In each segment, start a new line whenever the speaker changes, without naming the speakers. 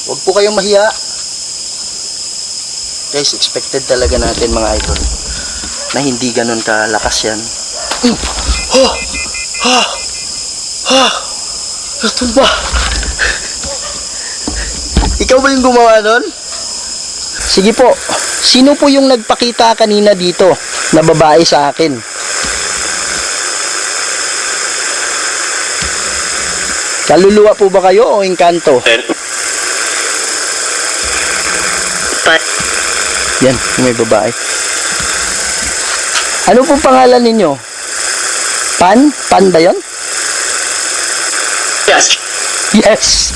Huwag po kayong mahiya. Guys, expected talaga natin mga idol na hindi ganun kalakas yan. Ito ba? Ikaw ba yung gumawa nun? Sige po. Sino po yung nagpakita kanina dito na babae sa akin? Kaluluwa po ba kayo o engkanto? Yan, may babae. Ano po pangalan ninyo? Pan? Pan ba yun?
Yes.
Yes.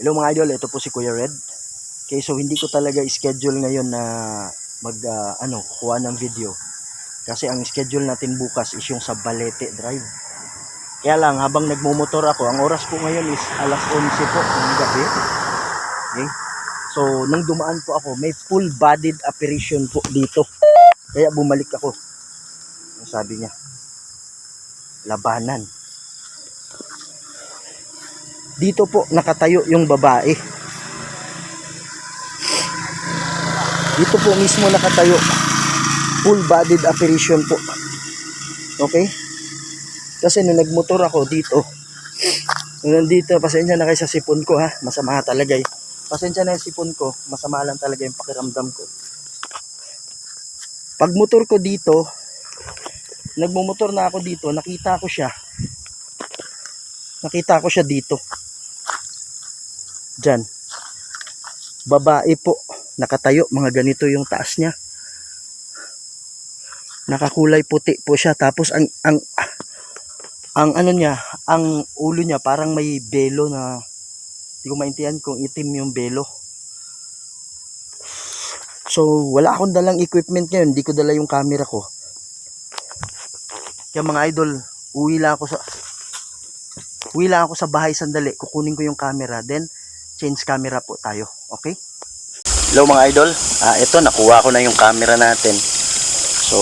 Hello mga idol, ito po si Kuya Red. Okay, so hindi ko talaga schedule ngayon na kuha ng video. Kasi ang schedule natin bukas is yung sa Balete Drive. Kaya lang, habang nagmumotor ako, ang oras po ngayon is alas 11 po ng gabi. Okay? So, nang dumaan po ako, may full-bodied apparition po dito. Kaya bumalik ako. Ang sabi niya, labanan. Dito po nakatayo yung babae. Dito po mismo nakatayo. Full-bodied apparition po. Okay? Kasi nung nagmotor ako dito, nandito, pasensya na kayo sa sipon ko ha. Masama talaga eh. Pasensya na yung sipon ko. Masama lang talaga yung pakiramdam ko. Pag motor ko dito, nagmumotor na ako dito, nakita ko siya. Nakita ko siya dito. Diyan. Babae po. Nakatayo. Mga ganito yung taas niya. Nakakulay puti po siya. Tapos ang ano niya, ang ulo niya parang may belo na hindi ko maintindihan kung itim yung belo. So wala akong dalang equipment ngayon. Hindi ko dala yung camera ko. Kaya mga idol, uwi lang ako sa bahay sandali. Kukunin ko yung camera. Then change camera po tayo. Okay? Hello mga idol. Ito nakuha ko na yung camera natin. So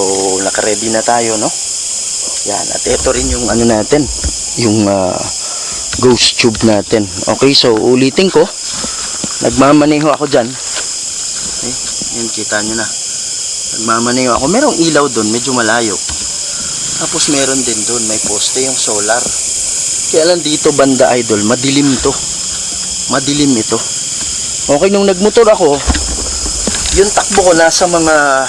naka-ready na tayo, no? Yan, at ito rin yung ano natin, yung ghost tube natin. Okay, so ulitin ko. Nagmamaneho ako dyan. Okay, yan, kita nyo na. Nagmamaneho ako. Merong ilaw doon, medyo malayo. Tapos meron din doon, may poste yung solar. Kaya lang dito banda idol, madilim to. Madilim ito. Okay, nung nagmotor ako, yung takbo ko nasa mga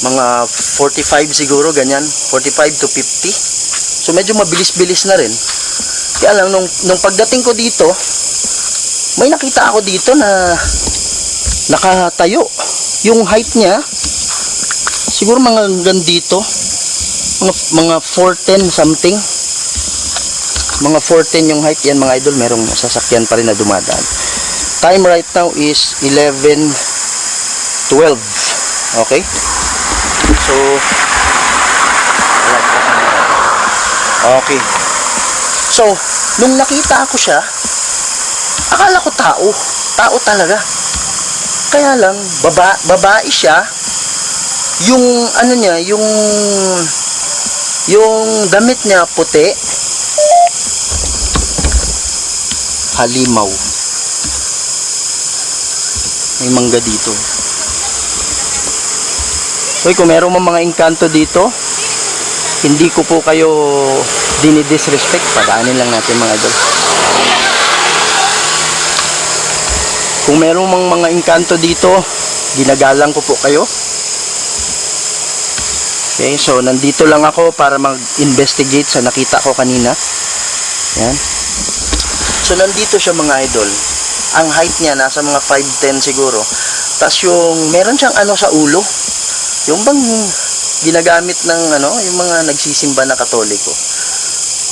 45 siguro, ganyan, 45 to 50. So medyo mabilis-bilis na rin. Kaya lang nung pagdating ko dito, may nakita ako dito na nakatayo. Yung height niya siguro mga hanggang dito, mga 410 something. Mga 410 yung height. Yan mga idol, merong sasakyan pa rin na dumadaan. Time right now is 11:12. Okay? So, okay. So, nung nakita ko siya, akala ko tao. Tao talaga. Kaya lang, babae siya. Yung, ano niya, yung damit niya puti. Halimaw. May mangga dito. Hoy, kung meron mga engkanto dito, hindi ko po kayo dinidisrespect. Padaanin lang natin mga idol. Kung meron mga engkanto dito, ginagalang ko po kayo. Okay, so nandito lang ako para mag-investigate sa nakita ko kanina. Yan. So nandito siya mga idol. Ang height niya nasa mga 5'10 siguro. Tapos yung meron siyang ano sa ulo. Yung bang ginagamit ng yung mga nagsisimba na Katoliko.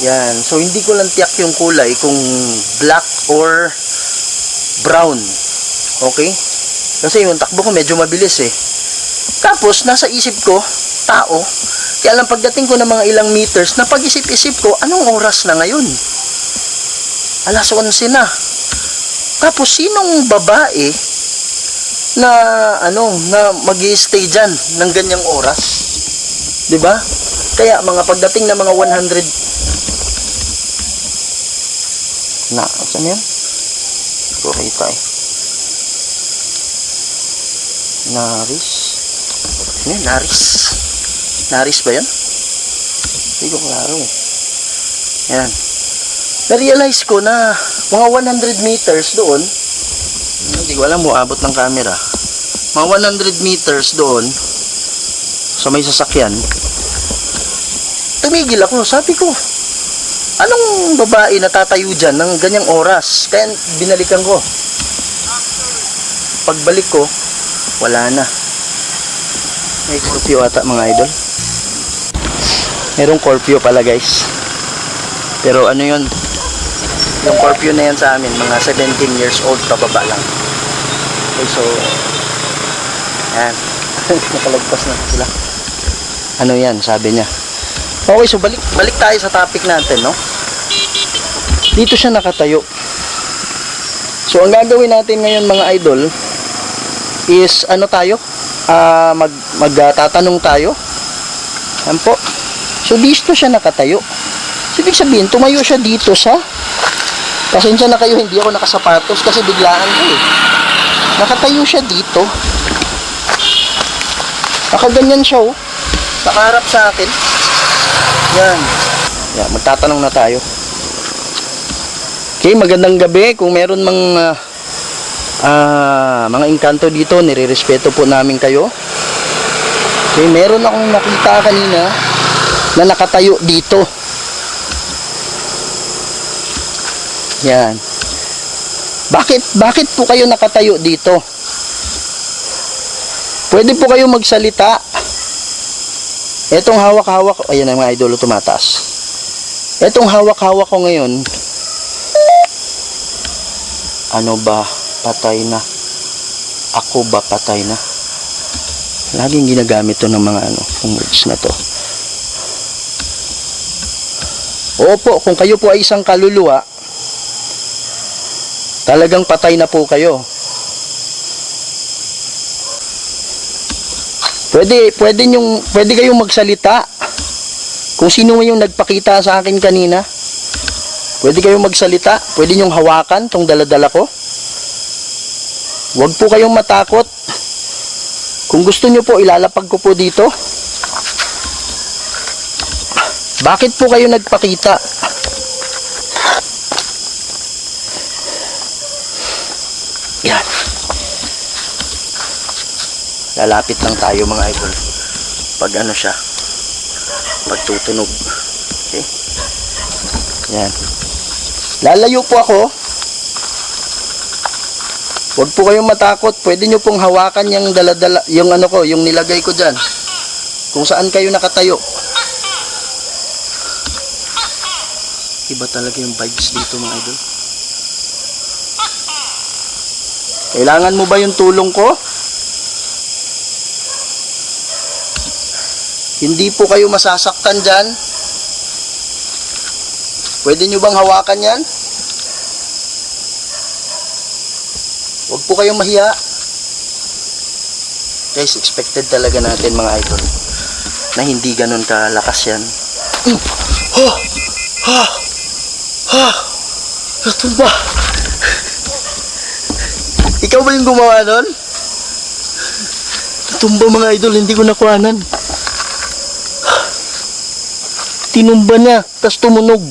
Yan. So hindi ko lang tiyak yung kulay kung black or brown. Okay? Kasi yung takbo ko medyo mabilis eh. Tapos, nasa isip ko, tao, kaya lang pagdating ko ng mga ilang meters, napag-isip-isip ko, anong oras na ngayon? Alas 11 na. Tapos, sinong babae na, na mag-i-stay dyan ng ganyang oras? 'Di ba? Kaya, mga pagdating ng mga 100, saan yan? Kurita eh. Naris. Ano yun? Naris. Naris ba yan? Hindi ko klaro eh. Yan. Na-realize ko na mga 100 meters doon, hindi ko alam mo, abot ng camera. Mga 100 meters doon, sa may sasakyan, tumigil ako. Sabi ko, anong babae natatayo dyan ng ganyang oras? Kaya binalikan ko. Pagbalik ko, wala na. May curfew ata mga idol. Merong curfew pala guys. Pero ano yun? Yung curfew na yan sa amin, mga 17 years old pababa lang. Okay, so yan. Nakalagpas na sila. Ano yan, sabi niya. Okay, so balik tayo sa topic natin, no? Dito siya nakatayo. So ang gagawin natin ngayon mga idol is ano tayo? Magtatanong tayo. Yan po. So dito siya nakatayo. So ibig sabihin, tumayo siya dito sa, pasensya na kayo, hindi ako nakasapatos kasi biglaan ko eh. Nakatayo siya dito. Nakaganyan siya oh. Nakaharap sa akin. Yan. Yan, magtatanong na tayo. Okay, magandang gabi. Kung meron mga engkanto dito, nire-respeto po namin kayo. Okay, meron akong nakita kanina na nakatayo dito. Yan. Bakit po kayo nakatayo dito? Pwede po kayo magsalita. Etong hawak-hawak, ayan ang mga idolo tumataas. Etong hawak-hawak ko ngayon, ano ba, patay na? Ako ba patay na? Laging ginagamit to ng mga words na to. Opo, kung kayo po ay isang kaluluwa, talagang patay na po kayo. Pwede kayong magsalita. Kung sino yung nagpakita sa akin kanina, pwede kayong magsalita. Pwede nyong hawakan tong daladala ko. Huwag po kayong matakot. Kung gusto nyo po, ilalapag ko po dito. Bakit po kayo nagpakita? Yan. Lalapit lang tayo mga idol. Pag ano siya, pagtutunog. Okay? Yan. Lalayo po ako. Huwag po kayong matakot. Pwede nyo pong hawakan yung daladala, yung yung nilagay ko dyan. Kung saan kayo nakatayo. Iba talaga yung vibes dito mga idol. Kailangan mo ba yung tulong ko? Hindi po kayo masasaktan dyan. Pwede nyo bang hawakan yan? Huwag po kayong mahiya. Guys, expected talaga natin mga idol na hindi ganun kalakas yan. Natumba. Ikaw ba yung gumawa nun? Natumba mga idol, hindi ko nakuhanan. Tinumba niya, tas tumunog.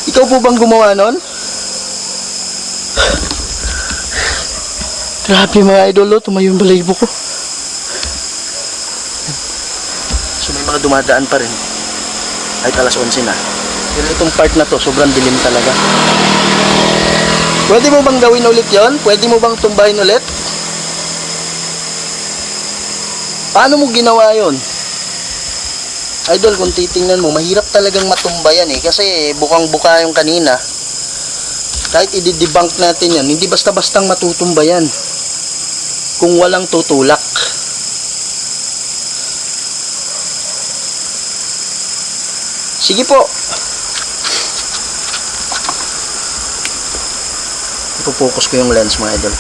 Ikaw po bang gumawa nun? Grabe mga idol, tumayo yung balahibo ko. So may mga dumadaan pa rin. Kahit alas 11 na. Pero itong part na to, sobrang dilim talaga. Pwede mo bang gawin ulit yon? Pwede mo bang tumbahin ulit? Paano mo ginawa yon? Idol, kung titingnan mo, mahirap talagang matumba yan eh. Kasi bukang-buka yung kanina. Kahit i-debunk natin yan, hindi basta-bastang matutumba yan kung walang tutulak. Sige po. Ipo-focus ko yung lens mga idol.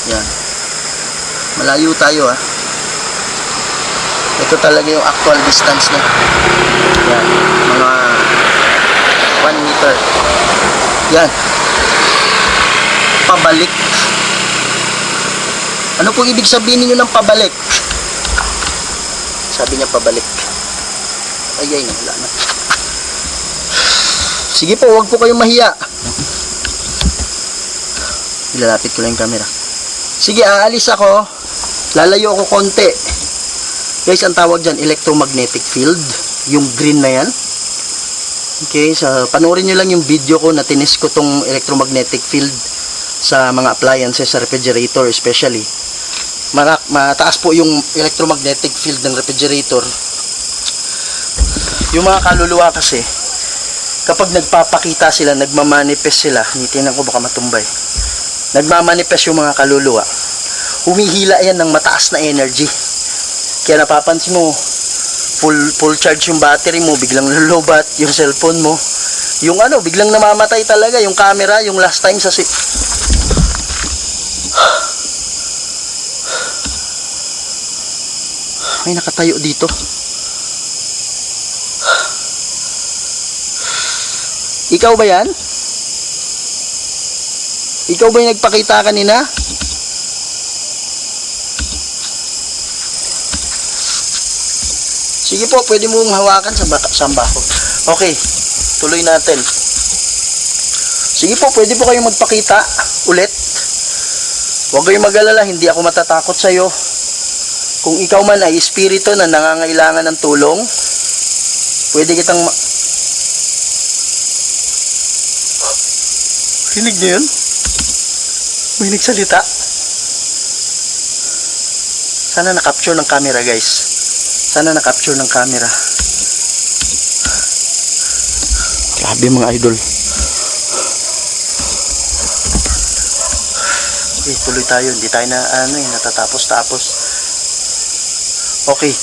Yan. Malayo tayo ha. Ito talaga yung actual distance na. Yan. Mga 1 meter. Yan. Pabalik. Ano pong ibig sabihin niyo ng pabalik? Sabi niya pabalik. Ay, wala na. Sige po, huwag po kayong mahiya. Ilalapit ko lang yung camera. Sige, aalis ako. Lalayo ako konti. Guys, ang tawag dyan, electromagnetic field. Yung green na yan. Okay, panoorin nyo lang yung video ko na tinis ko tong electromagnetic field sa mga appliances, sa refrigerator especially. Mataas po yung electromagnetic field ng refrigerator. Yung mga kaluluwa kasi, kapag nagpapakita sila, nagmamanifest sila, tingnan ko baka matumbay. Nagmamanifest yung mga kaluluwa. Humihila yan ng mataas na energy. Kaya napapansin mo, full charge yung battery mo, biglang lulubat yung cellphone mo. Yung biglang namamatay talaga yung camera, yung last time sa may nakatayo dito. Ikaw ba yan? Ikaw ba yung nagpakita kanina? Sige po, pwede mong hawakan sa bako. Okay, tuloy natin. Sige po, pwede po kayong magpakita ulit. Huwag kayong mag-alala, hindi ako matatakot sa iyo. Kung ikaw man ay espiritu na nangangailangan ng tulong, pwede kitang Rinig niyo yun? May nagsalita. Sana na-capture ng camera, guys. Sana na-capture ng camera. Grabe mga idol. Okay, tuloy tayo. Hindi tayo na natatapos-tapos. Okay.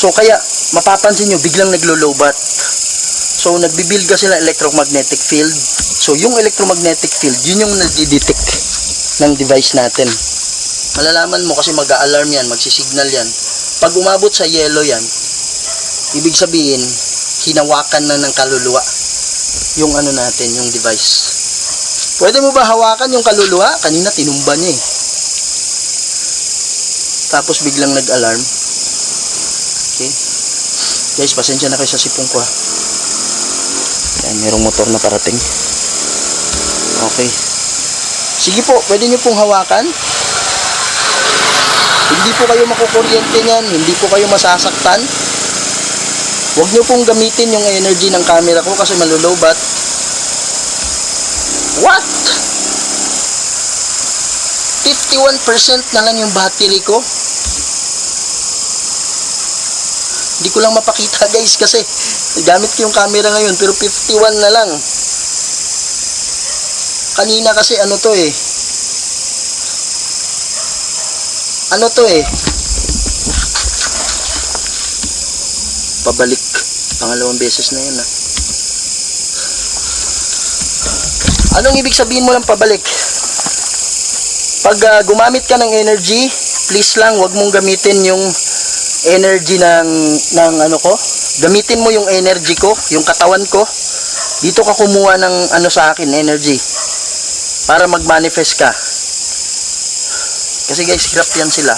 So kaya mapapansin nyo, biglang naglo-lowbat. So nagbibuild kasi ng electromagnetic field. So yung electromagnetic field, yun yung nagdi-detect ng device natin. Malalaman mo kasi mag-a-alarm yan, magsisignal yan. Pag umabot sa yellow yan, ibig sabihin, hinawakan na ng kaluluwa yung natin, yung device. Pwede mo ba hawakan yung kaluluwa? Kanina tinumba niya eh. Tapos biglang nag-alarm. Okay. Guys, pasensya na kayo sa sipong ko ha. Yan, merong motor na parating. Okay. Sige po, pwede nyo pong hawakan. Hindi po kayo makukuryente niyan, hindi po kayo masasaktan. Huwag nyo pong gamitin yung energy ng camera ko kasi malulowbat. What? 51% na lang yung battery ko. Hindi ko lang mapakita guys kasi gamit ko yung camera ngayon pero 51 na lang. Kanina kasi pabalik. Pangalawang beses na yun Anong ibig sabihin mo lang pabalik? Pag gumamit ka ng energy, please lang wag mong gamitin yung energy ng gamitin mo yung energy ko, yung katawan ko. Dito ka kumuha ng sa akin, energy. Para mag-manifest ka. Kasi guys, hirap yan sila.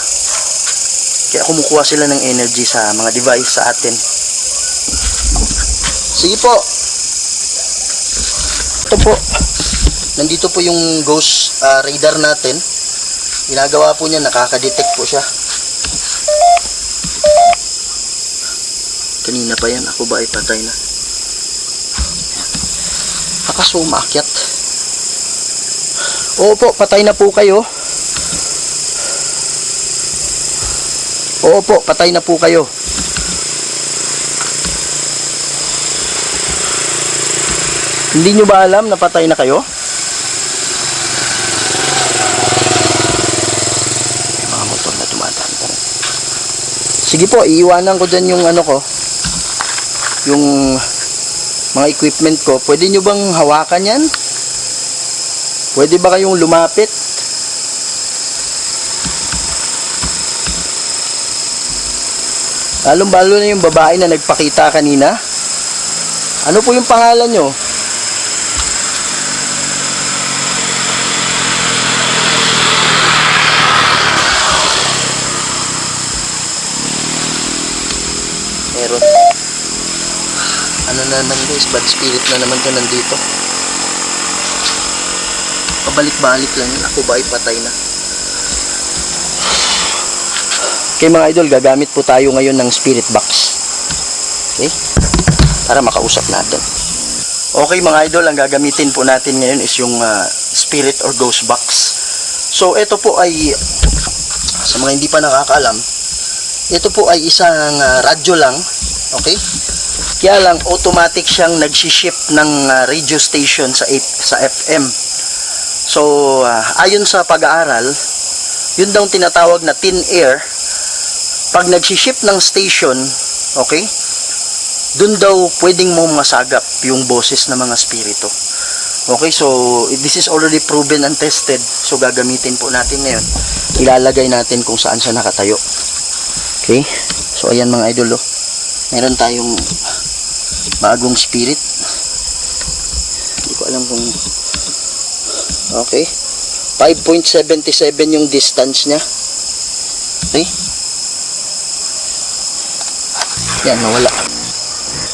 Kaya kumukuha sila ng energy sa mga device sa atin. Sige po. Ito po. Nandito po yung ghost radar natin. Ginagawa po niya, nakaka-detect po siya. Kanina pa yan, ako ba ay patay na? Akaso umaakyat. Oo po, patay na po kayo. Oo po, patay na po kayo. Hindi nyo ba alam na patay na kayo? May mga motor na dumadaan pa rin. Sige po, iiwanan ko dyan yung ano ko, yung mga equipment ko. Pwede nyo bang hawakan yan? Pwede ba kayong lumapit? Lalong-lalo na yung babae na nagpakita kanina. Ano po yung pangalan nyo? Meron. Ano na naman guys, bad spirit na naman ka nandito. Pabalik-balik lang yun. Ako ba ay patay na? Okay mga idol, gagamit po tayo ngayon ng spirit box. Okay? Para makausap natin. Okay mga idol, ang gagamitin po natin ngayon is yung spirit or ghost box. So ito po ay, sa mga hindi pa nakakaalam, ito po ay isang radyo lang. Okay? Kaya lang automatic siyang nagsi-shift ng radio station sa FM. So ayon sa pag-aaral, yun daw tinatawag na thin air. Pag nagsi-shift ng station, okay, dun daw pwedeng mo masagap yung boses ng mga spirito. Okay, so this is already proven and tested. So gagamitin po natin ngayon. Ilalagay natin kung saan siya nakatayo. Okay, so ayan mga idol, oh. Meron tayong bagong spirit. Hindi ko alam kung okay, 5.77 yung distance niya. Okay, yan, nawala.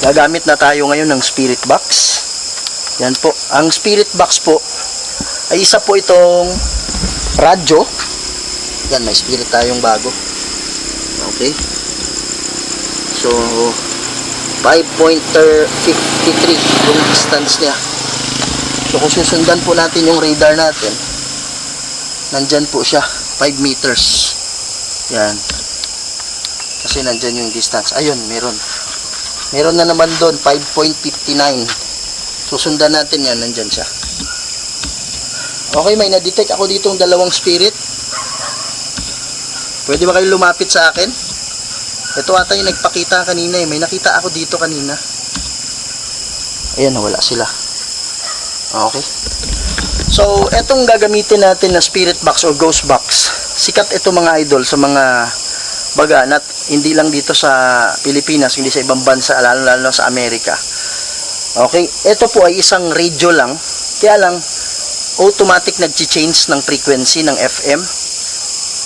Gagamit na tayo ngayon ng spirit box. Yan po. Ang spirit box po ay isa po itong radyo. Yan, may spirit tayong bago. Okay. So 5.53 yung distance niya. So kung susundan po natin yung radar natin, nandyan po siya, 5 meters. Yan. Kasi nandyan yung distance. Ayun, meron na naman doon, 5.59. Susundan natin yan, nandyan siya. Okay, may na-detect ako ditong dalawang spirit. Pwede ba kayo lumapit sa akin? Ito ata yung nagpakita kanina eh. May nakita ako dito kanina. Ayan, nawala sila. Okay. So, etong gagamitin natin na spirit box or ghost box, sikat ito mga idol sa mga baga, hindi lang dito sa Pilipinas, hindi sa ibang bansa, lalo sa Amerika. Okay, ito po ay isang radio lang, kaya lang automatic nag-change ng frequency ng FM.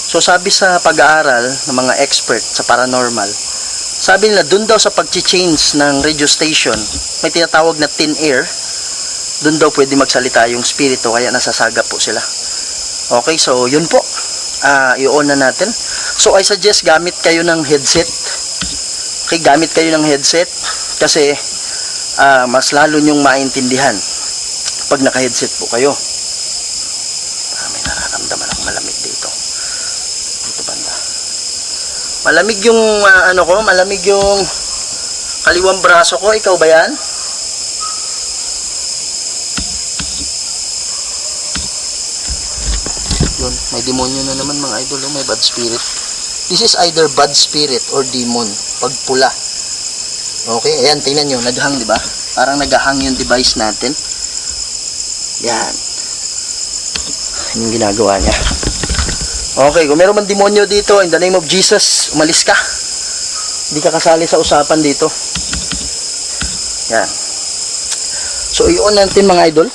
So sabi sa pag-aaral ng mga expert sa paranormal, sabi nila dun daw sa pag-change ng radio station, may tinatawag na thin air, dun daw pwede magsalita yung spirito, kaya nasasagap po sila. Okay, so yun po, i-on na natin. So I suggest gamit kayo ng headset. Okay, gamit kayo ng headset kasi mas lalo nyong maintindihan pag naka-headset po kayo. May nararamdaman akong malamig dito. Dito banda. Malamig yung malamig yung kaliwang braso ko. Ikaw ba yan? Yun, may demonyo na naman mga idol, may bad spirit. This is either bad spirit or demon, pag pula. Okay, ayan, tingnan nyo, naghang, di ba? Parang naghang yung device natin. Yan. Yung ginagawa niya. Okay, kung meron man demonyo dito, in the name of Jesus, umalis ka. Hindi ka kasali sa usapan dito. Yan. So, i-on natin mga idol.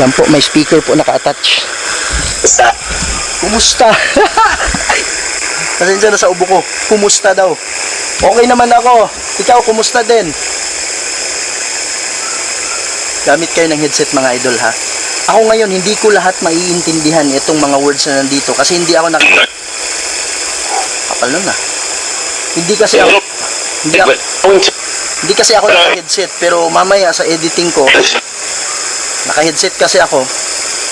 Yan po, may speaker po naka-attach. Kumusta? Pasensya na sa ubo ko. Kumusta daw? Okay naman ako. Ikaw, kumusta din? Gamit kayo ng headset mga idol ha. Ako ngayon, hindi ko lahat maiintindihan itong mga words na nandito kasi hindi ako kapal nun na. Hindi kasi ako naka-headset, pero mamaya sa editing ko, naka-headset kasi ako,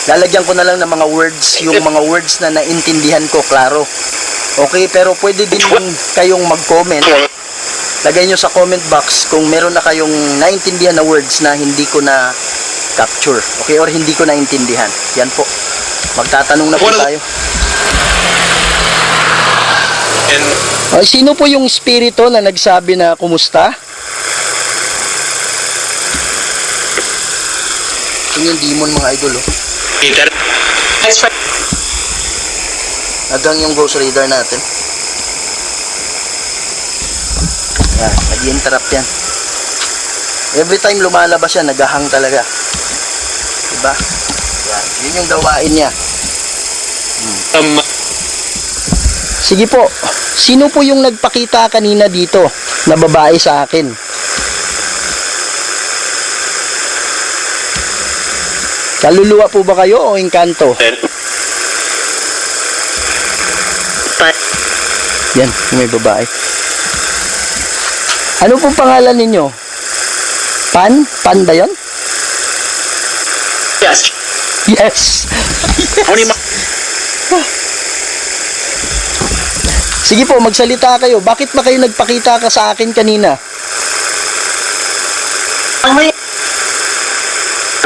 lalagyan ko na lang ng mga words, yung mga words na naintindihan ko, klaro. Okay, pero pwede din kayong mag-comment. Lagay nyo sa comment box kung meron na kayong naintindihan na words na hindi ko na capture. Okay, or hindi ko naintindihan. Yan po. Magtatanong na po tayo. Ay, sino po yung espiritu na nagsabi na kumusta? Ito yung demon mga idol, oh. Nagang yung ghost reader natin. Yan, nag-interrupt yan. Every time lumalabas yan, naghahang talaga. Diba? Yan, yun yung gawain niya. Sige po, sino po yung nagpakita kanina dito na babae sa akin? Kaluluwa po ba kayo o engkanto? Yan, may babae. Ano pong pangalan ninyo? Pan? Pan ba yun?
Yes.
Yes. Sige po, magsalita kayo. Bakit ba kayo nagpakita ka sa akin kanina?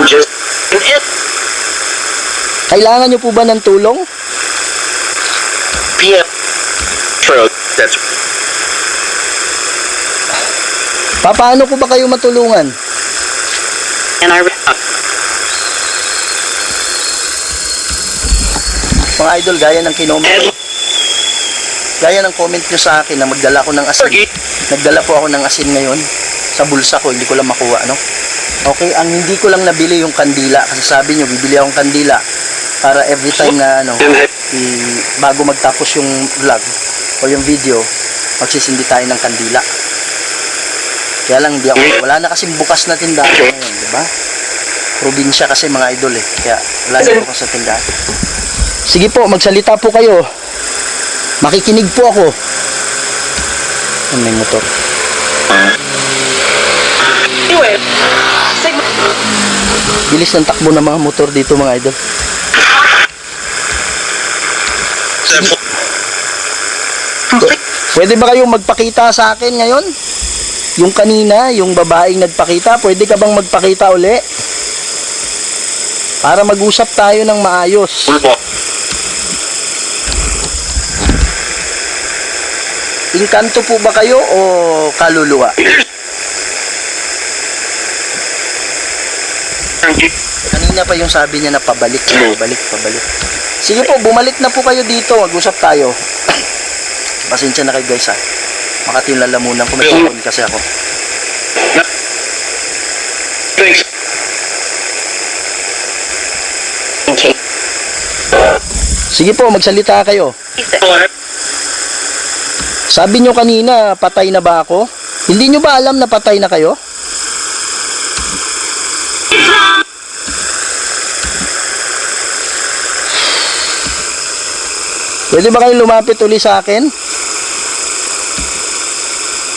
Just
Kailangan nyo po ba ng tulong?
PM. True. That's
Paano ko ba kayo matulungan?
and I
Mga idol, gaya ng kinoment. Gaya ng comment nyo sa akin na magdala ko ng asin. Nagdala po ako ng asin ngayon sa bulsa ko, hindi ko lang makuha, no? Okay, ang hindi ko lang nabili yung kandila kasi sabi nyo, bibili akong kandila para every time na bago magtapos yung vlog o yung video, magsisindi tayo ng kandila. Kaya lang wala na kasing bukas na tindahan ngayon, di ba? Probinsya kasi mga idol eh, kaya wala na bukas na tindahan. Sige po, magsalita po kayo. Makikinig po ako. Ano may motor?
anyway.
Bilis ng takbo ng mga motor dito mga idol. Pwede ba kayong magpakita sa akin ngayon? Yung kanina, yung babaeng nagpakita, pwede ka bang magpakita uli? Para mag-usap tayo ng maayos. Engkanto po ba kayo o kaluluwa? Kanina pa yung sabi niya na pabalik. Sige po, bumalik na po kayo dito. Mag-usap tayo. Pasensya na kayo guys ha. Makati yung lalamunan ko. May phone kasi ako. Sige po, magsalita kayo. Sabi nyo kanina, patay na ba ako? Hindi nyo ba alam na patay na kayo? Pwede ba kayong lumapit uli sa akin?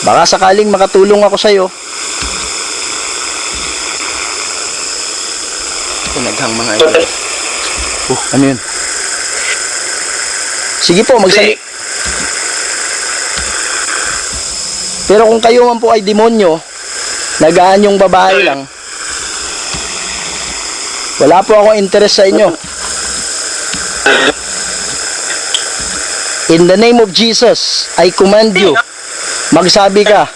Baka sakaling makatulong ako sa'yo. Ito, naghang mga idol. Ano yun? Sige po, magsalita. Pero kung kayo man po ay demonyo, nagaan yung babae lang, wala po akong interest sa inyo. In the name of Jesus, I command you, magsabi ka,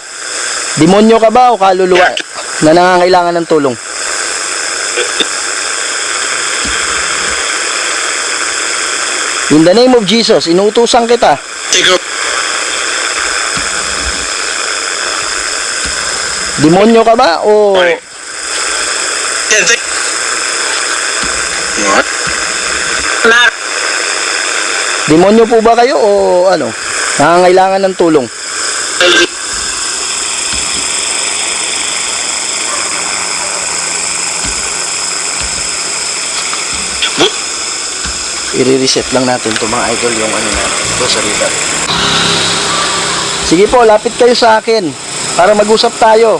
demonyo ka ba o kaluluwa na nangangailangan ng tulong? In the name of Jesus, inuutusan kita. Demonyo ka ba o demonyo po ba kayo o ano? Nangangailangan ng tulong? I-reset lang natin to mga idol yung ano natin. Ito sa reader. Sige po, lapit kayo sa akin para mag-usap tayo.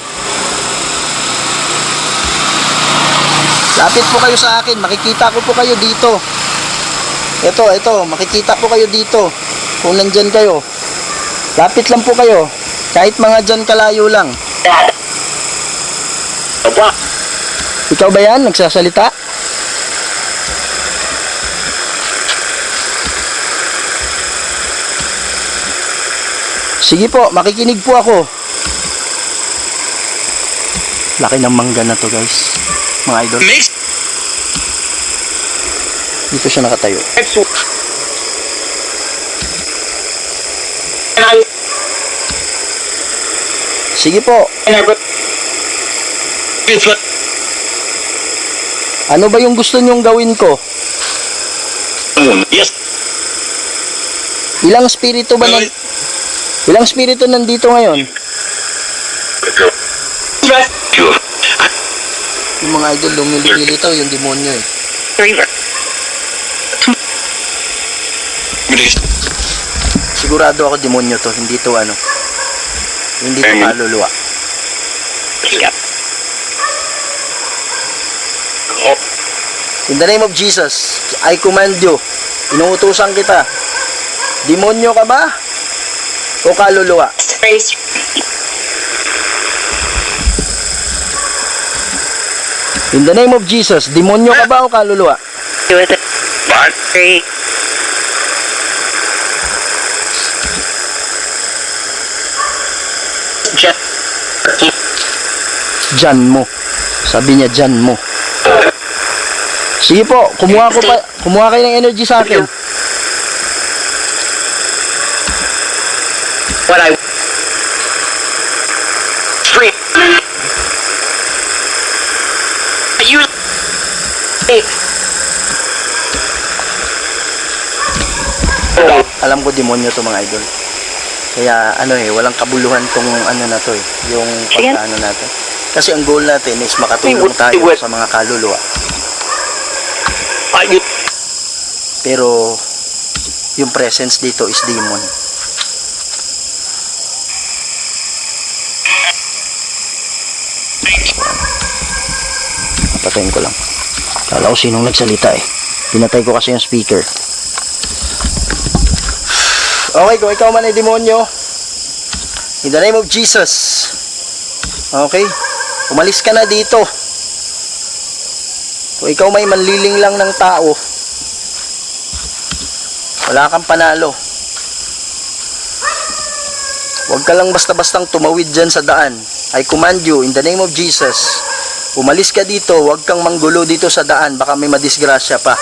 Lapit po kayo sa akin. Makikita ko po kayo dito. Ito, makikita po kayo dito. kung nandyan kayo. Lapit lang po kayo. Kahit mga dyan kalayo lang.
Opo.
Ikaw ba yan? Nagsasalita? Sige po, makikinig po ako. Laki ng mangga na to, guys. Mga idol.
Mix.
Dito siya nakatayo. Sige po. Ano ba yung gusto nyong gawin ko?
Yes.
Ilang spirito ba Ilang spirito nandito ngayon? Yung mga idol, lumilitaw yung demonyo eh. Sigurado ako demonyo to, hindi to ano. Hindi to kaluluwa. In the name of Jesus, I command you. Inuutusan kita. Demonyo ka ba? O kaluluwa? In the name of Jesus, demonyo ka ba o kaluluwa? Diyan mo. Sabi niya diyan mo. Sige po, kumuha kayo ng energy sa akin.
What I stream. You.
Alam ko demonyo to mga idol. Kaya ano eh, walang kabuluhan tong ano na to eh, yung pagkaano natin. Kasi ang goal natin is makatulong tayo sa mga kaluluwa. Pero yung presence dito is demon. Patayin ko lang. Kala ko sinong nagsalita eh. Pinatay ko kasi yung speaker. Okay, kung ikaw man ay demonyo, in the name of Jesus, okay, umalis ka na dito. Kung ikaw may manliling lang ng tao, wala kang panalo. Huwag ka lang basta-bastang tumawid dyan sa daan. I command you, in the name of Jesus, umalis ka dito, huwag kang manggulo dito sa daan, baka may madisgrasya pa.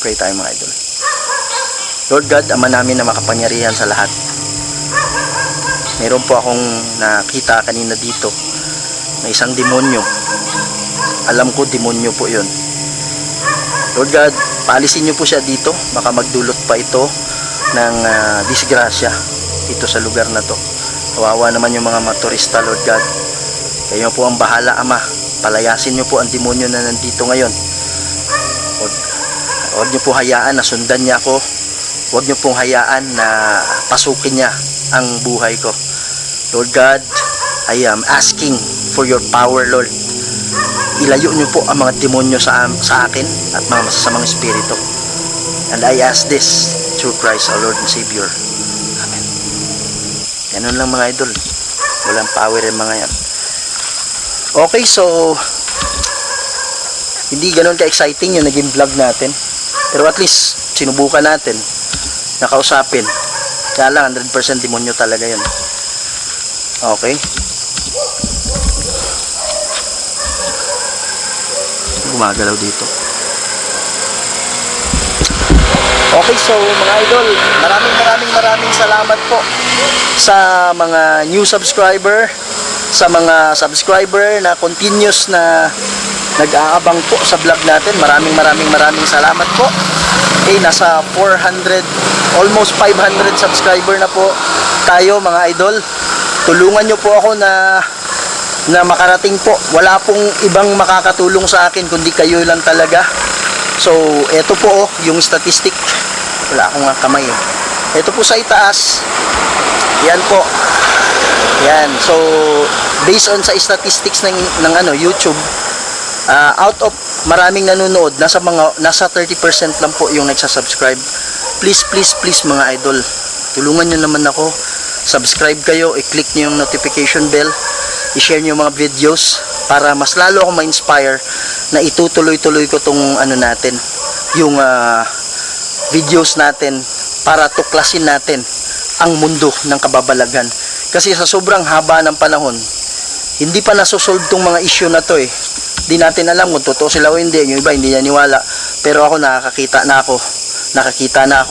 Pray tayo mga idol. Lord God, Ama namin na makapangyarihan sa lahat. Meron po akong nakita kanina dito na isang demonyo. Alam ko demonyo po yun. Lord God, paalisin niyo po siya dito. Baka magdulot pa ito ng disgrasya dito sa lugar na to. Kawawa naman yung mga motorista, Lord God. Kayo po ang bahala, Ama. Palayasin niyo po ang demonyo na nandito ngayon. Huwag niyo po hayaan na sundan niya ako. Huwag niyo pong hayaan na pasukin niya ang buhay ko. Lord God, I am asking for your power, Lord. Ilayo niyo po ang mga demonyo sa akin at mga masasamang espiritu. And I ask this through Christ our Lord and Savior. Amen. Ganun lang mga idol. Walang power yung mga yan. Okay, so hindi ganun ka-exciting yung naging vlog natin. Pero at least, sinubukan natin. Nakausapin. Kaya lang, 100% demonyo talaga yun. Okay. Gumagalaw dito. Okay, so mga idol, maraming salamat po sa mga new subscriber, sa mga subscriber na continuous na nag-aabang po sa vlog natin. Maraming salamat po. Okay, nasa 400, almost 500 subscriber na po tayo mga idol. Tulungan nyo po ako na makarating po. Wala pong ibang makakatulong sa akin kundi kayo lang talaga. So, eto po yung statistic. Wala akong kamay eh. Ito po sa itaas. Yan po. Yan. So, based on sa statistics ng YouTube, Out of maraming nanonood, nasa 30% lang po yung nagsasubscribe. Please mga idol, tulungan nyo naman ako. Subscribe kayo, i-click nyo yung notification bell, i-share nyo yung mga videos para mas lalo ako ma-inspire na itutuloy-tuloy ko tong ano natin, yung videos natin para tuklasin natin ang mundo ng kababalagan. Kasi sa sobrang haba ng panahon, hindi pa nasosolve tong mga issue na to eh. Di natin alam kung totoo sila o hindi. Yung iba hindi naniwala, pero ako nakakita na ako,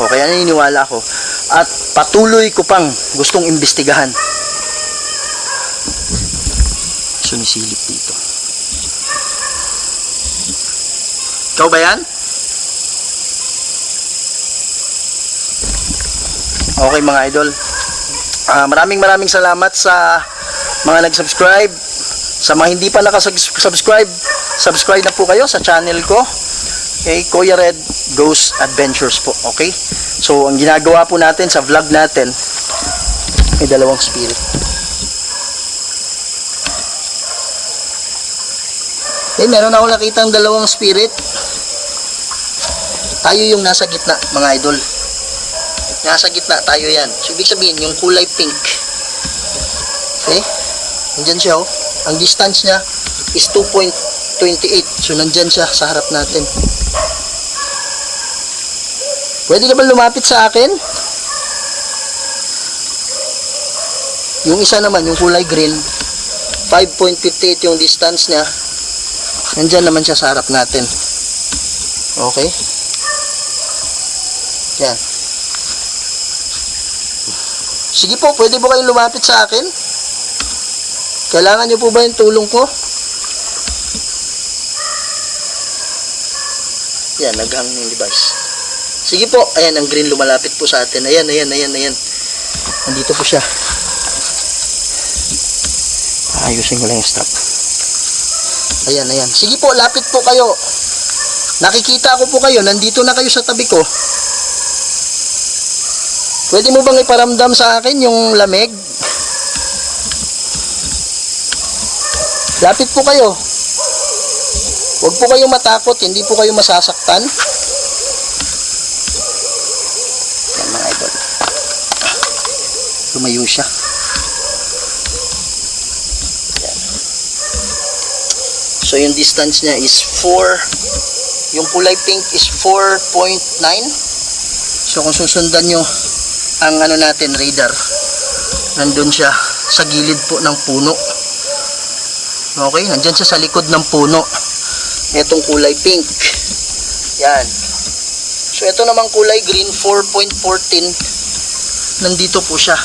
kaya naniniwala ako at patuloy ko pang gustong imbestigahan. Sumisilip dito. Ikaw ba yan? Okay mga idol, maraming salamat sa mga nag-subscribe. Sa mga hindi pa nakasubscribe, subscribe na po kayo sa channel ko. Okay, Kuya Red Goes Adventures po. Okay, so ang ginagawa po natin sa vlog natin, may dalawang spirit. Okay, meron ako nakitang dalawang spirit. Tayo yung nasa gitna mga idol. Nasa gitna tayo yan. So ibig sabihin yung kulay pink. Okay, nandyan siya oh. Ang distance niya is 2.28. So nandyan siya sa harap natin. Pwede ka ba lumapit sa akin? Yung isa naman, yung kulay green, 5.58 yung distance niya. Nandyan naman siya sa harap natin. Okay? Yan. Sige po, pwede po kayong lumapit sa akin? Kailangan niyo po ba yung tulong ko? Yan, naghang yung device. Sige po, ayan ang green lumalapit po sa atin. Ayan. Nandito po siya. Ayusin ko lang yung strap. Ayan. Sige po, lapit po kayo. Nakikita ko po kayo, nandito na kayo sa tabi ko. Pwede mo bang iparamdam sa akin yung lamig? Lapit po kayo. Huwag po kayong matakot, hindi po kayo masasaktan. Yan mga idol. Lumayo siya. Yan. So yung distance niya is 4. Yung kulay pink is 4.9. So kung susundan nyo ang ano natin, radar, nandun siya sa gilid po ng puno. Okay, nandyan siya sa likod ng puno. Itong kulay pink. Yan. So ito namang kulay green, 4.14. Nandito po siya.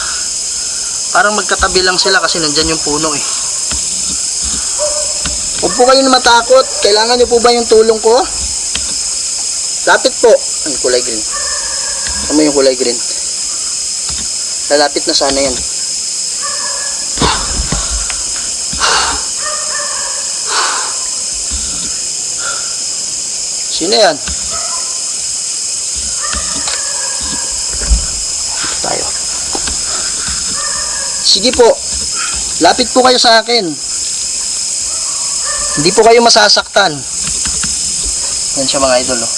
Parang magkatabi lang sila kasi nandyan yung puno eh. Huwag po kayo matakot. Kailangan nyo po ba yung tulong ko? Lapit po. Ang kulay green. Ano yung kulay green? Lalapit na sana yan. Sino yan? Tayo. Sige po. Lapit po kayo sa akin. Hindi po kayo masasaktan. Yan siya mga idol. Oh.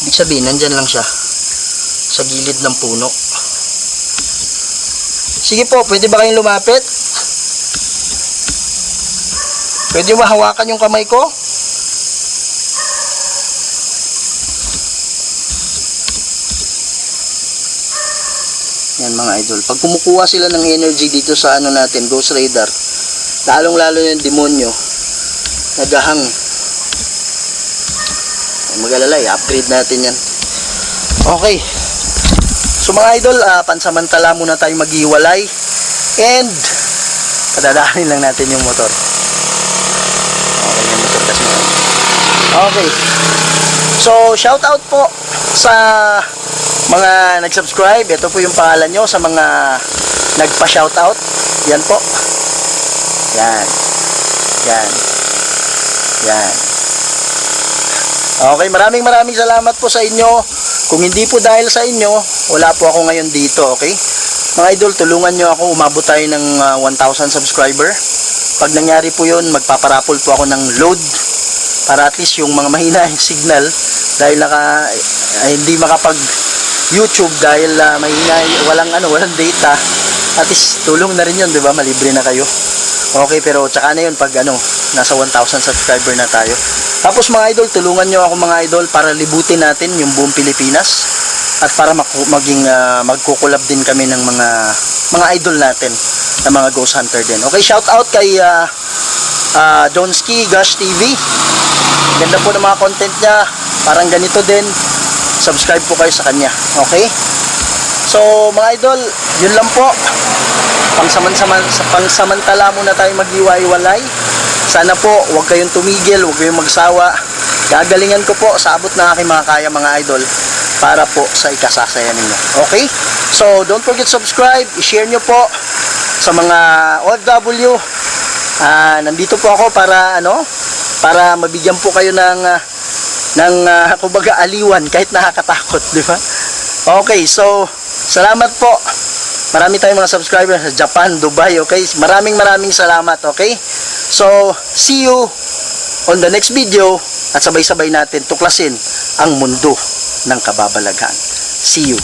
Ibig sabihin, nandyan lang siya. Sa gilid ng puno. Sige po, pwede ba kayong lumapit? Pwede mo hawakan yung kamay ko? Yan mga idol. Pag kumukuha sila ng energy dito sa ano natin, Ghost Radar, lalong-lalo yung demonyo, nagahang. Mag-alala, i-upgrade natin yan. Okay. So mga idol, pansamantala muna tayo maghiwalay and padadaanin lang natin yung motor. Okay, yung motor kasi. Okay. So, shout out po sa mga nag-subscribe. Ito po yung pangalan nyo sa mga nagpa-shoutout. Yan po. Yan. Okay, maraming salamat po sa inyo. Kung hindi po dahil sa inyo, wala po ako ngayon dito, okay? Mga idol, tulungan nyo ako. Umabot tayo ng 1,000 subscriber. Pag nangyari po yun, magpaparapol po ako ng load para at least yung mga mahina yung signal dahil hindi makapag YouTube dahil mahina, walang data, at least tulong na rin yun, di ba? Malibre na kayo. Okay, pero tsaka na yun pag nasa 1,000 subscriber na tayo. Tapos mga idol, tulungan nyo ako mga idol para libutin natin yung buong Pilipinas at para magkukulab din kami ng mga idol natin na mga ghost hunter din. Okay, shout out kay Jonski Gosh TV. Ganda po ng mga content niya, parang ganito din. Subscribe po kayo sa kanya. Okay? So mga idol, yun lang po. Pangsamantala muna tayo mag-iwa-iwalay. Sana po huwag kayong tumigil, huwag kayong magsawa. Gagalingan ko po sa abot ng aking mga kaya mga idol para po sa ikasasaya ninyo. Okay? So don't forget subscribe, i-share nyo po sa mga OFW. Nandito po ako para para mabigyan po kayo ng kumbaga aliwan kahit nakakatakot, di ba? Okay, so salamat po. Marami tayong mga subscribers sa Japan, Dubai, okay? Maraming salamat, okay? So, see you on the next video at sabay-sabay natin tuklasin ang mundo ng kababalaghan. See you.